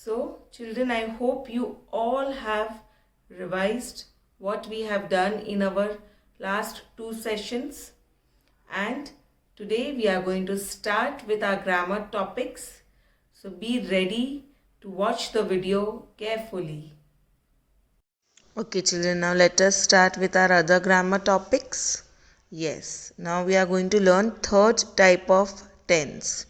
So, children, I hope you all have revised what we have done in our last two sessions. And today we are going to start with our grammar topics. So, be ready to watch the video carefully. Okay, children, now let us start with our other grammar topics. Yes, now we are going to learn third type of tense,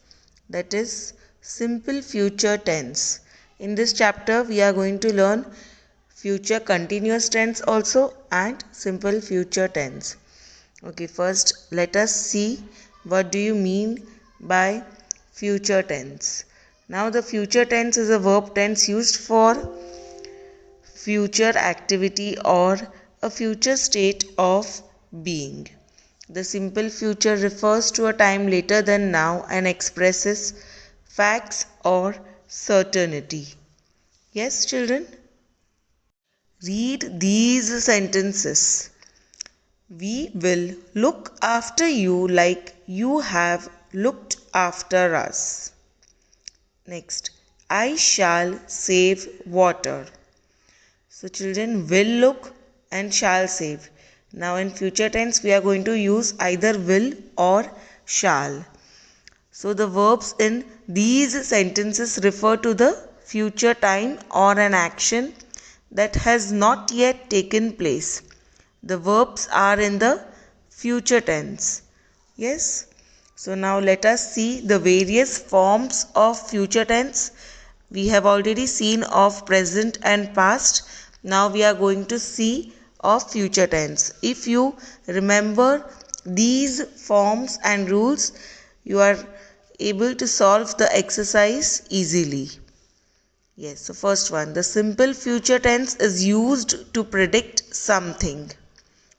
that is simple future tense. In this chapter, we are going to learn future continuous tense also and simple future tense. Okay, first let us see what do you mean by future tense. Now the future tense is a verb tense used for future activity or a future state of being. The simple future refers to a time later than now and expresses facts or certainty. Yes, children? Read these sentences. We will look after you like you have looked after us. Next, I shall save water. So children, will look and shall save. Now in future tense we are going to use either will or shall. So the verbs in these sentences refer to the future time or an action that has not yet taken place. The verbs are in the future tense. Yes. So now let us see the various forms of future tense. We have already seen of present and past. Now we are going to see of future tense. If you remember these forms and rules, you are able to solve the exercise easily. Yes, so first one, the simple future tense is used to predict something.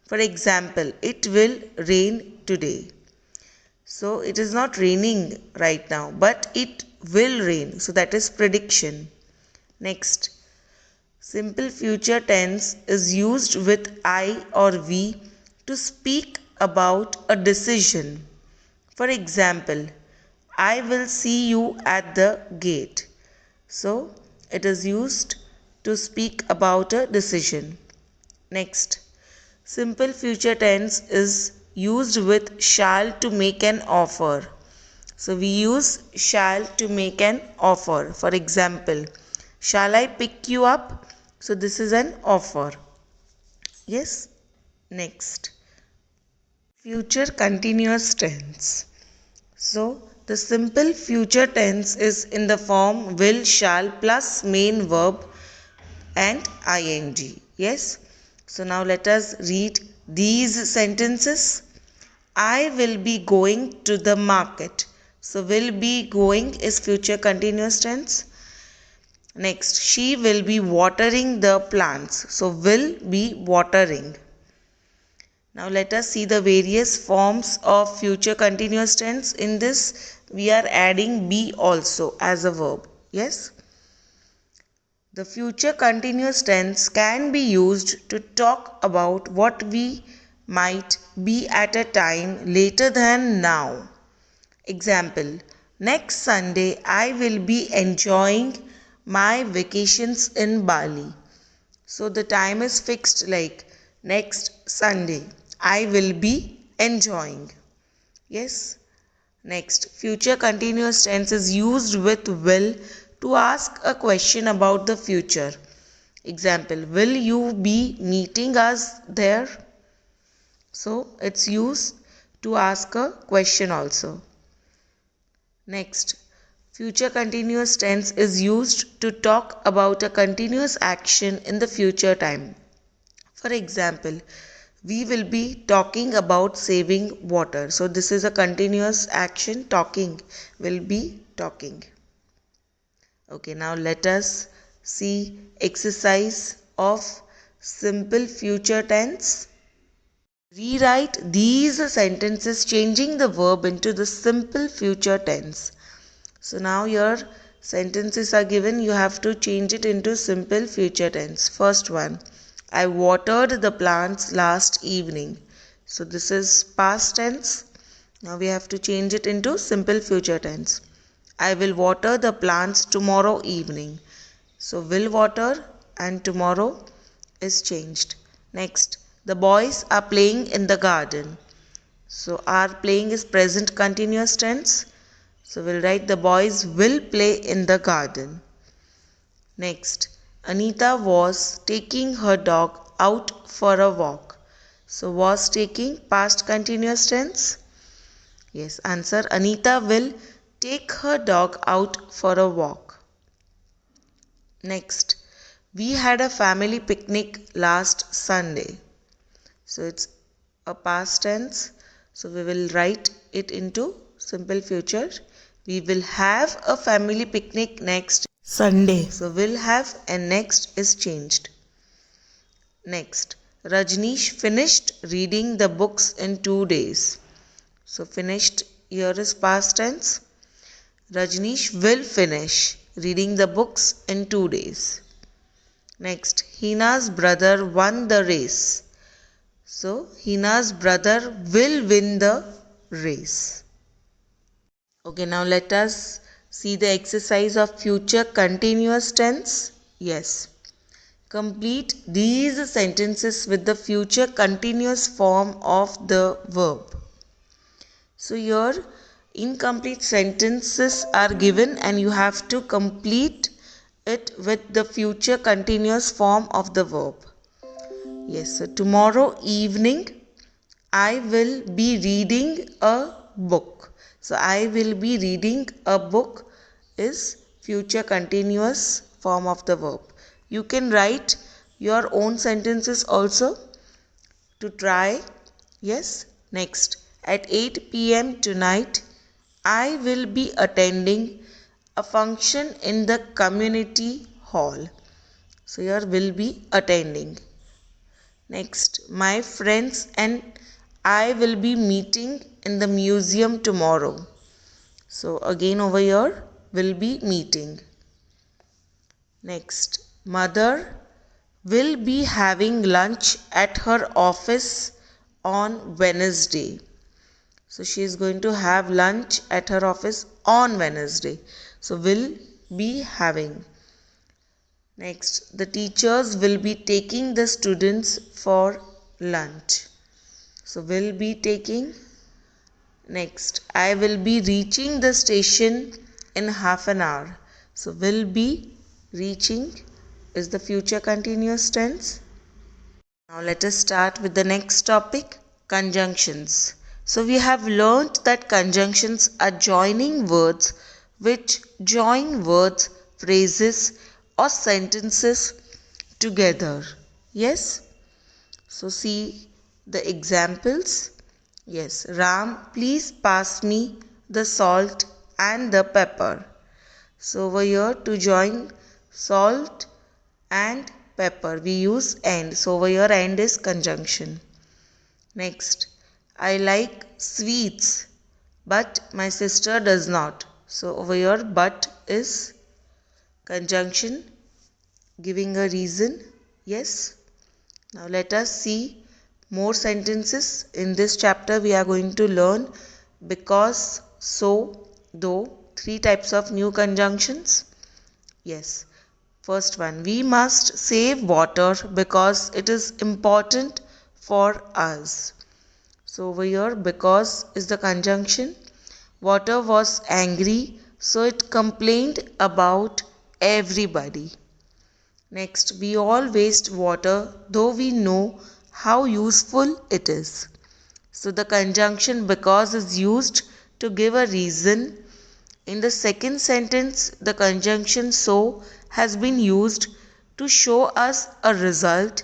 For example, it will rain today. So it is not raining right now, but it will rain. So that is prediction. Next, simple future tense is used with I or we to speak about a decision. For example, I will see you at the gate. So it is used to speak about a decision. Next, simple future tense is used with shall to make an offer. So we use shall to make an offer. For example, shall I pick you up? So this is an offer. Yes. Next, future continuous tense. So the simple future tense is in the form will, shall plus main verb and ing. Yes. So now let us read these sentences. I will be going to the market. So will be going is future continuous tense. Next, she will be watering the plants. So will be watering. Now let us see the various forms of future continuous tense. In this we are adding be also as a verb. Yes. The future continuous tense can be used to talk about what we might be at a time later than now. Example, next Sunday I will be enjoying my vacations in Bali. So the time is fixed like next Sunday I will be enjoying. Yes. Next, future continuous tense is used with will to ask a question about the future. Example, will you be meeting us there? So it's used to ask a question also. Next, future continuous tense is used to talk about a continuous action in the future time. For example, we will be talking about saving water. So this is a continuous action. Talking will be talking. Okay, now let us see exercise of simple future tense. Rewrite these sentences changing the verb into the simple future tense. So now your sentences are given. You have to change it into simple future tense. First one, I watered the plants last evening. So this is past tense. Now we have to change it into simple future tense. I will water the plants tomorrow evening. So will water and tomorrow is changed. Next, the boys are playing in the garden. So are playing is present continuous tense. So we'll write the boys will play in the garden. Next, Anita was taking her dog out for a walk. So was taking past continuous tense. Yes, answer Anita will take her dog out for a walk. Next, we had a family picnic last Sunday. So it's a past tense. So we will write it into simple future. We will have a family picnic next Sunday. So will have and next is changed. Next, Rajneesh finished reading the books in 2 days. So finished here is past tense. Rajneesh will finish reading the books in 2 days. Next, Hina's brother won the race. So Hina's brother will win the race. Okay, now let us see the exercise of future continuous tense. Yes. Complete these sentences with the future continuous form of the verb. So here incomplete sentences are given and you have to complete it with the future continuous form of the verb. Yes, so tomorrow evening I will be reading a book. So I will be reading a book is future continuous form of the verb. You can write your own sentences also to try. Yes. Next, at 8 p.m. tonight, I will be attending a function in the community hall. So here will be attending. Next, my friends and I will be meeting in the museum tomorrow. So again over here will be meeting. Next, mother will be having lunch at her office on Wednesday. So she is going to have lunch at her office on Wednesday. So will be having. Next, the teachers will be taking the students for lunch. So will be taking. Next, I will be reaching the station in half an hour. So will be reaching is the future continuous tense. Now let us start with the next topic, conjunctions. So we have learnt that conjunctions are joining words which join words, phrases or sentences together. Yes? So see the examples. Yes, Ram, please pass me the salt and the pepper. So over here to join salt and pepper we use and. So over here and is conjunction. Next, I like sweets but my sister does not. So over here but is conjunction giving a reason. Yes. Now let us see more sentences. In this chapter we are going to learn because, so, though, 3 types of new conjunctions. Yes. First one, we must save water because it is important for us. So over here because is the conjunction. Water was angry so it complained about everybody. Next, we all waste water though we know how useful it is. So the conjunction because is used to give a reason. In the second sentence, the conjunction so has been used to show us a result.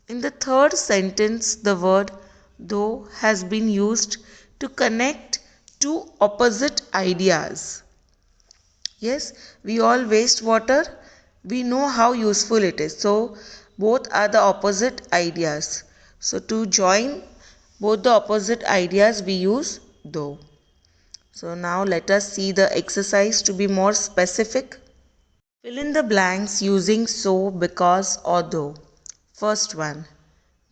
In the third sentence, the word though has been used to connect two opposite ideas. Yes, we all waste water. We know how useful it is. So, both are the opposite ideas. So, to join both the opposite ideas, we use though. So, now let us see the exercise to be more specific. Fill in the blanks using so, because or though. First one.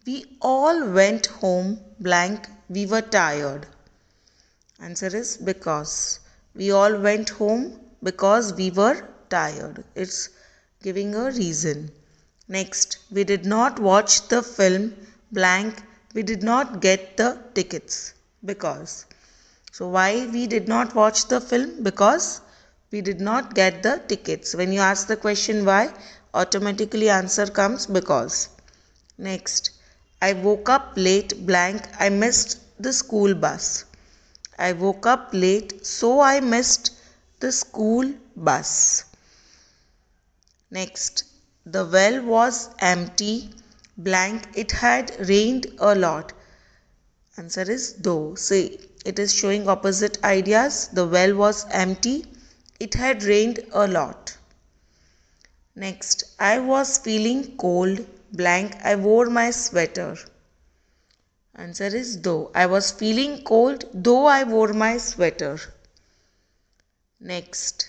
We all went home blank. We were tired. Answer is because. We all went home because we were tired. It's giving a reason. Next, we did not watch the film blank. We did not get the tickets because. So why we did not watch the film? Because we did not get the tickets. When you ask the question why, automatically answer comes because. Next, I woke up late blank. I missed the school bus. I woke up late, so I missed the school bus. Next, the well was empty blank. It had rained a lot. Answer is though. See, it is showing opposite ideas. The well was empty. It had rained a lot. Next, I was feeling cold blank. I wore my sweater. Answer is though. I was feeling cold though I wore my sweater. Next,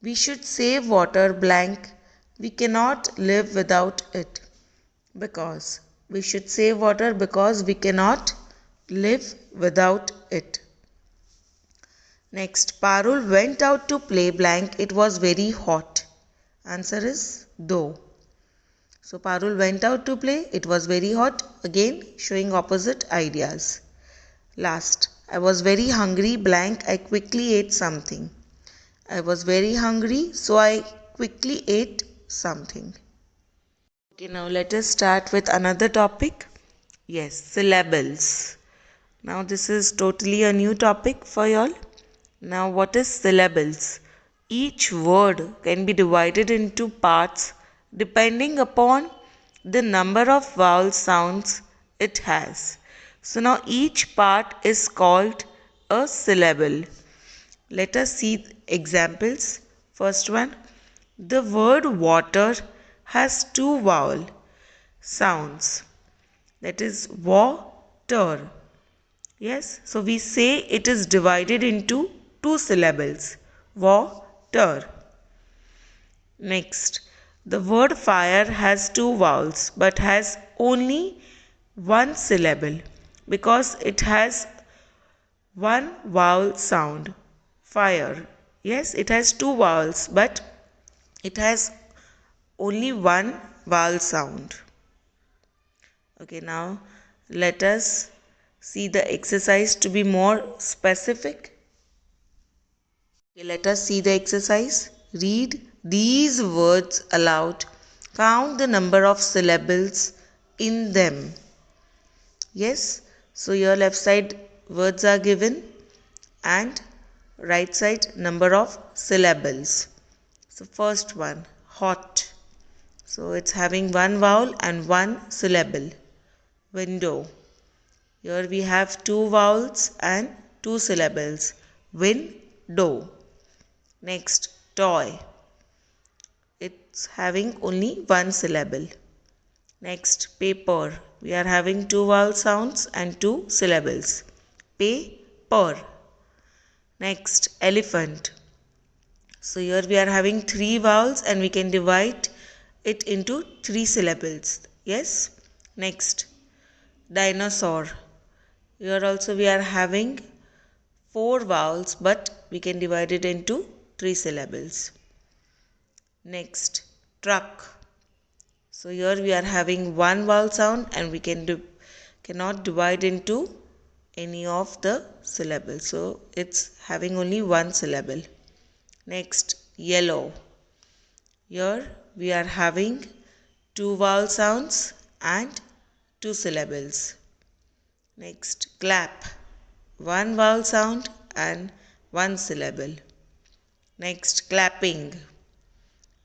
we should save water blank. We cannot live without it. Because we should save water because we cannot live without it. Next, Parul went out to play blank. It was very hot. Answer is though. So Parul went out to play. It was very hot. Again showing opposite ideas. Last, I was very hungry blank. I quickly ate something. I was very hungry, so I quickly ate something. Okay, now let us start with another topic. Yes, syllables. Now this is totally a new topic for y'all. Now what is syllables? Each word can be divided into parts depending upon the number of vowel sounds it has. So now each part is called a syllable. Let us see examples. First one, the word water has two vowel sounds. That is water. Yes, so we say it is divided into two syllables. Water. Next, the word fire has two vowels but has only one syllable because it has one vowel sound. Fire. Yes, it has two vowels but it has only one vowel sound. Okay, now let us see the exercise to be more specific. Okay, let us see the exercise. Read these words aloud. Count the number of syllables in them. Yes, so your left side words are given and right side number of syllables. So first one, hot. So it's having one vowel and one syllable. Window. Here we have two vowels and two syllables. Window. Next, toy. It's having only one syllable. Next, paper. We are having two vowel sounds and two syllables. Paper. Next, elephant. So here we are having three vowels and we can divide it into three syllables. Yes. Next, dinosaur. Here also we are having four vowels but we can divide it into three syllables. Next, truck. So here we are having one vowel sound and we cannot divide into any of the syllables. So it's having only one syllable. Next, yellow. Here we are having two vowel sounds and two syllables. Next, clap. One vowel sound and one syllable. Next, clapping.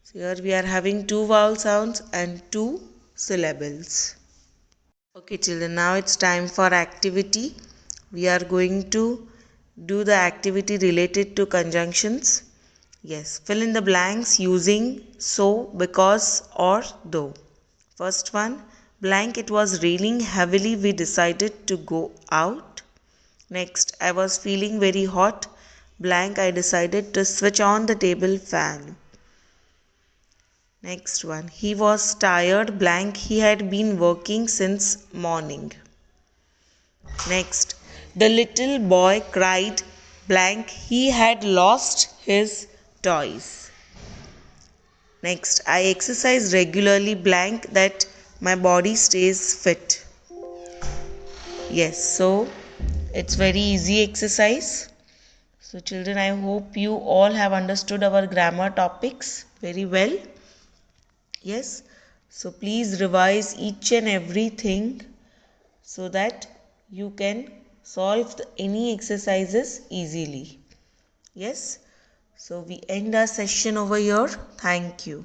So here we are having two vowel sounds and two syllables. Okay children, now it's time for activity. We are going to do the activity related to conjunctions. Yes, fill in the blanks using so, because or though. First one, blank, it was raining heavily, we decided to go out. Next, I was feeling very hot, blank, I decided to switch on the table fan. Next one, he was tired, blank, he had been working since morning. Next, the little boy cried, blank, he had lost his toys. Next, I exercise regularly blank that my body stays fit. Yes, so it's very easy exercise. So children, I hope you all have understood our grammar topics very well. Yes, so please revise each and everything so that you can solve any exercises easily. Yes, so we end our session over here. Thank you.